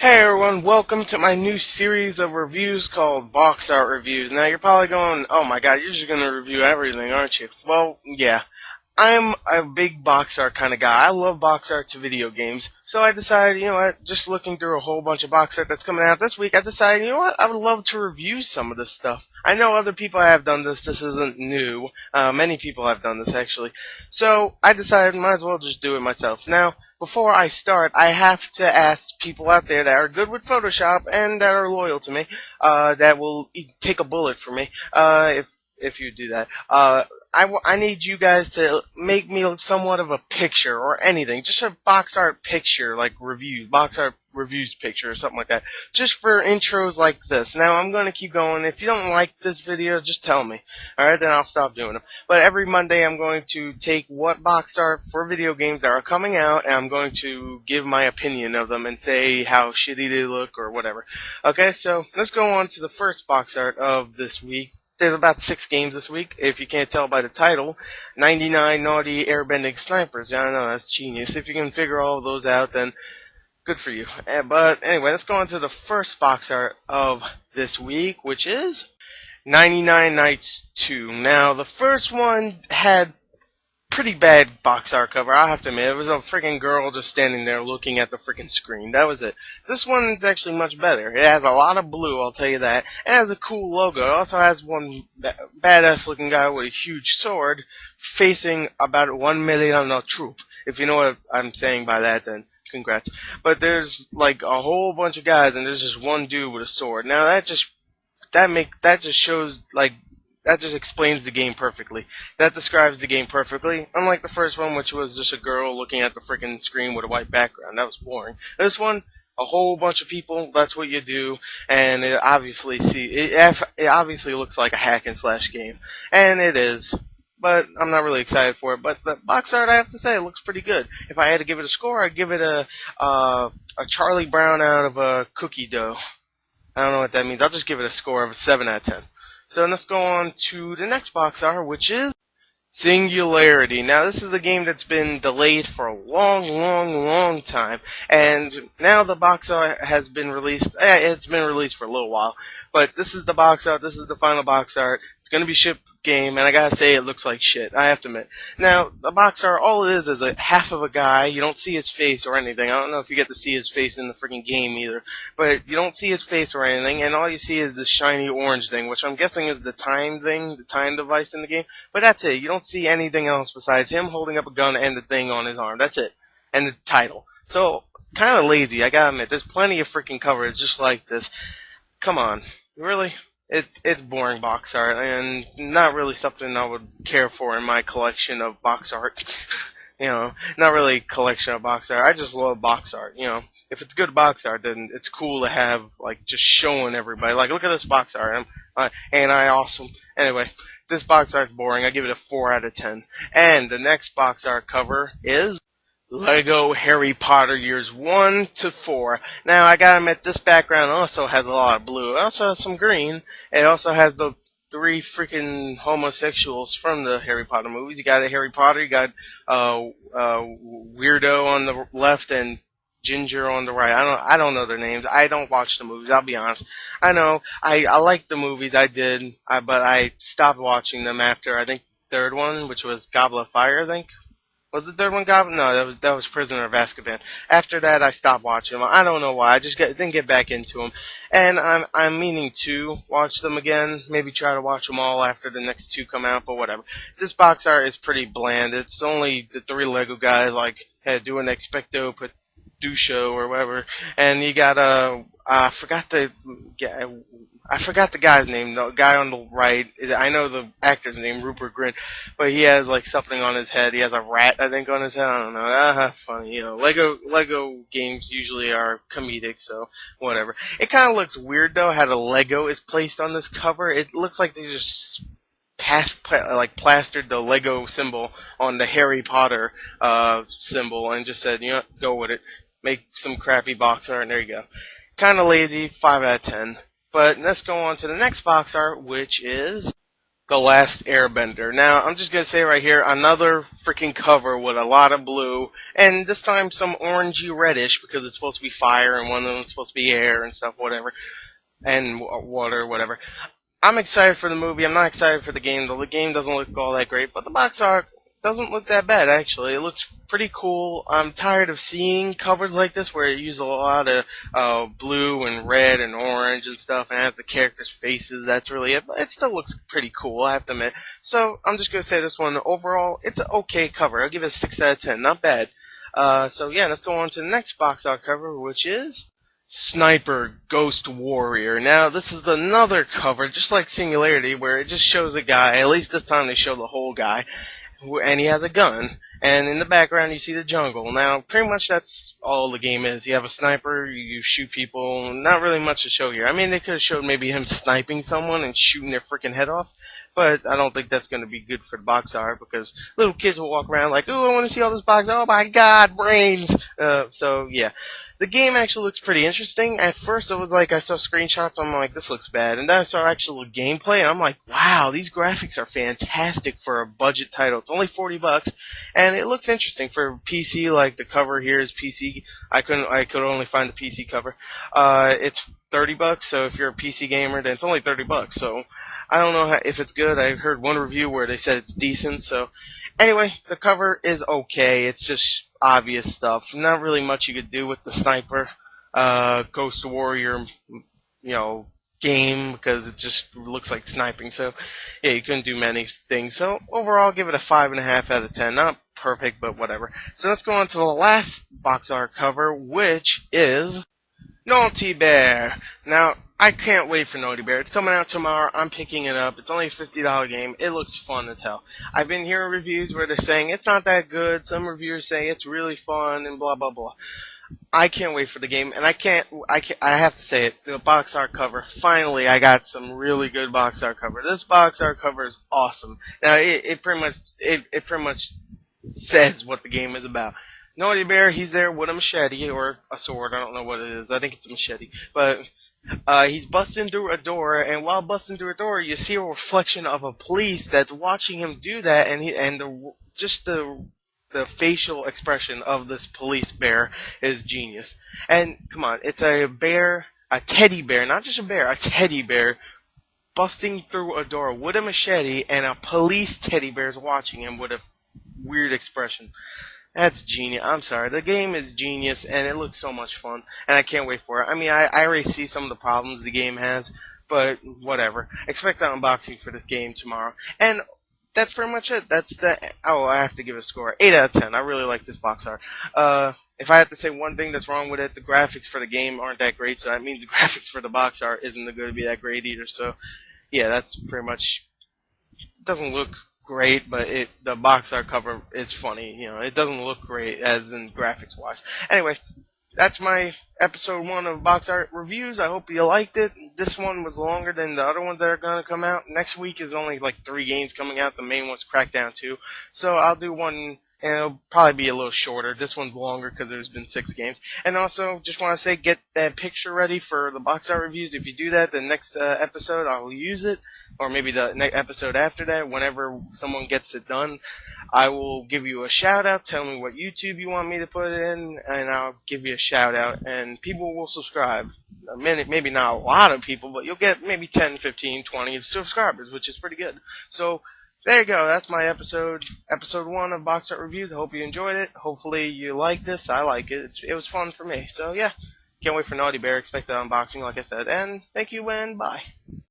Hey everyone, welcome to my new series of reviews called Box Art Reviews. Now you're probably going, oh my god, you're just going to review everything, aren't you? Well, yeah. I'm a big box art kind of guy. I love box art to video games. So I decided, you know what, just looking through a whole bunch of box art that's coming out this week, I decided, you know what, I would love to review some of this stuff. I know other people have done this. This isn't new. Many people have done this, actually. So I decided, might as well just do it myself. Now, before I start, I have to ask people out there that are good with Photoshop and that are loyal to me, that will take a bullet for me, if you do that. I need you guys to make me somewhat of a picture or anything. Just a box art picture, like box art reviews picture or something like that. Just for intros like this. Now, I'm going to keep going. If you don't like this video, just tell me. Alright, then I'll stop doing them. But every Monday, I'm going to take what box art for video games that are coming out, and I'm going to give my opinion of them and say how shitty they look or whatever. Okay, so let's go on to the first box art of this week. There's about 6 games this week, if you can't tell by the title. 99 naughty airbending snipers. Yeah, I know, that's genius. If you can figure all of those out, then good for you. But anyway, let's go on to the first box art of this week, which is 99 Nights 2. Now, the first one had pretty bad box art cover, I have to admit. It was a freaking girl just standing there looking at the freaking screen. That was it. This one is actually much better. It has a lot of blue, I'll tell you that. It has a cool logo. It also has one badass looking guy with a huge sword facing about 1 million troop. If you know what I'm saying by that, then congrats. But there's like a whole bunch of guys and there's just one dude with a sword. Now that just shows, like, that just explains the game perfectly. That describes the game perfectly. Unlike the first one, which was just a girl looking at the freaking screen with a white background. That was boring. This one, a whole bunch of people, that's what you do, and it obviously looks like a hack and slash game. And it is. But I'm not really excited for it. But the box art, I have to say, it looks pretty good. If I had to give it a score, I'd give it a Charlie Brown out of a cookie dough. I don't know what that means. I'll just give it a score of a 7 out of 10. So let's go on to the next box art, which is Singularity. Now, this is a game that's been delayed for a long time, and now the box art has been released. It's been released for a little while, but this is the box art. This is the final box art. It's going to be shipped game, and I gotta say, it looks like shit. I have to admit. Now, the box art, all it is a half of a guy. You don't see his face or anything. I don't know if you get to see his face in the freaking game either, but you don't see his face or anything, and all you see is this shiny orange thing, which I'm guessing is the time thing, the time device in the game. But that's it. You don't see anything else besides him holding up a gun and the thing on his arm. That's it. And the title. So, kind of lazy, I gotta admit. There's plenty of freaking covers just like this. Come on. Really? It's boring box art, and not really something I would care for in my collection of box art. You know, not really a collection of box art. I just love box art. You know, if it's good box art, then it's cool to have, like, just showing everybody. Like, look at this box art. Ain't I awesome? Anyway, this box art's boring. I give it a 4 out of 10. And the next box art cover is Lego Harry Potter Years 1 to 4. Now, I gotta admit, this background also has a lot of blue. It also has some green. It also has the 3 freaking homosexuals from the Harry Potter movies. You got Harry Potter, you got Weirdo on the left, and Ginger on the right. I don't know their names. I don't watch the movies, I'll be honest. I know, I liked the movies, I did, but I stopped watching them after, I think, the third one, which was Goblet of Fire, I think. Was the third one Goblin? No, that was Prisoner of Azkaban. After that, I stopped watching them. I don't know why. I just didn't get back into them. And I'm meaning to watch them again. Maybe try to watch them all after the next 2 come out, but whatever. This box art is pretty bland. It's only the 3 Lego guys, like, doing Expecto Patrucho or whatever. And you got I forgot the guy's name, the guy on the right. I know the actor's name, Rupert Grint, but he has, like, something on his head. He has a rat, I think, on his head. I don't know. Funny, you know. Lego games usually are comedic, so whatever. It kind of looks weird, though, how the Lego is placed on this cover. It looks like they just plastered the Lego symbol on the Harry Potter symbol and just said, you know, go with it. Make some crappy box art, and there you go. Kind of lazy, 5 out of 10. But let's go on to the next box art, which is The Last Airbender. Now, I'm just gonna say right here, another freaking cover with a lot of blue, and this time some orangey reddish because it's supposed to be fire and one of them is supposed to be air and stuff, whatever, and water, whatever. I'm excited for the movie. I'm not excited for the game. The game doesn't look all that great, but the box art doesn't look that bad, actually. It looks pretty cool. I'm tired of seeing covers like this where it uses a lot of blue and red and orange and stuff and has the characters' faces. That's really it. But it still looks pretty cool, I have to admit. So I'm just going to say this one, overall, it's an okay cover. I'll give it a 6 out of 10. Not bad. So yeah, let's go on to the next box art cover, which is Sniper Ghost Warrior. Now, this is another cover, just like Singularity, where it just shows a guy. At least this time they show the whole guy, and he has a gun. And in the background, you see the jungle. Now, pretty much that's all the game is. You have a sniper, you shoot people. Not really much to show here. I mean, they could have showed maybe him sniping someone and shooting their freaking head off, but I don't think that's going to be good for the box art because little kids will walk around like, "Ooh, I want to see all this box. Oh my God, brains!" So yeah. The game actually looks pretty interesting. At first, it was like I saw screenshots, I'm like, this looks bad. And then I saw actual gameplay, and I'm like, wow, these graphics are fantastic for a budget title. It's only $40, and it looks interesting for PC. Like the cover here is PC. I could only find the PC cover. It's $30, so if you're a PC gamer, then it's only $30. So I don't know if it's good. I heard one review where they said it's decent. So anyway, the cover is okay. It's just obvious stuff. Not really much you could do with the Sniper Ghost Warrior, game because it just looks like sniping. So yeah, you couldn't do many things. So overall, give it a 5.5 out of 10. Not perfect, but whatever. So let's go on to the last box art cover, which is Naughty Bear. Now, I can't wait for Naughty Bear. It's coming out tomorrow. I'm picking it up. It's only a $50 game. It looks fun as hell. I've been hearing reviews where they're saying it's not that good. Some reviewers say it's really fun and blah blah blah. I can't wait for the game, and I have to say it. The box art cover. Finally, I got some really good box art cover. This box art cover is awesome. Now, it pretty much says what the game is about. Naughty Bear, he's there with a machete or a sword. I don't know what it is. I think it's a machete. But he's busting through a door, and while busting through a door, you see a reflection of a police that's watching him do that, and the facial expression of this police bear is genius. And come on, it's a bear, a teddy bear, not just a bear, a teddy bear busting through a door with a machete, and a police teddy bear is watching him with a weird expression. That's genius. I'm sorry. The game is genius, and it looks so much fun, and I can't wait for it. I mean, I already see some of the problems the game has, but whatever. Expect an unboxing for this game tomorrow. And that's pretty much it. I have to give it a score. 8 out of 10. I really like this box art. If I have to say one thing that's wrong with it, the graphics for the game aren't that great, so that means the graphics for the box art isn't going to be that great either. So, yeah, that's pretty much. It doesn't look great, but the box art cover is funny. It doesn't look great as in graphics wise. Anyway, that's my episode 1 of box art reviews. I hope you liked it. This one was longer than the other ones that are going to come out. Next week is only like 3 games coming out. The main one's Crackdown 2. So I'll do one, and it'll probably be a little shorter. This one's longer because there's been 6 games. And also, just want to say, get that picture ready for the box art reviews. If you do that, the next episode, I'll use it. Or maybe the next episode after that, whenever someone gets it done, I will give you a shout out. Tell me what YouTube you want me to put in, and I'll give you a shout out. And people will subscribe. Maybe not a lot of people, but you'll get maybe 10, 15, 20 subscribers, which is pretty good. So there you go. That's my episode 1 of Box Art Reviews. I hope you enjoyed it. Hopefully you like this. I like it. It was fun for me. So yeah, can't wait for Naughty Bear. Expect an unboxing, like I said. And thank you, and bye.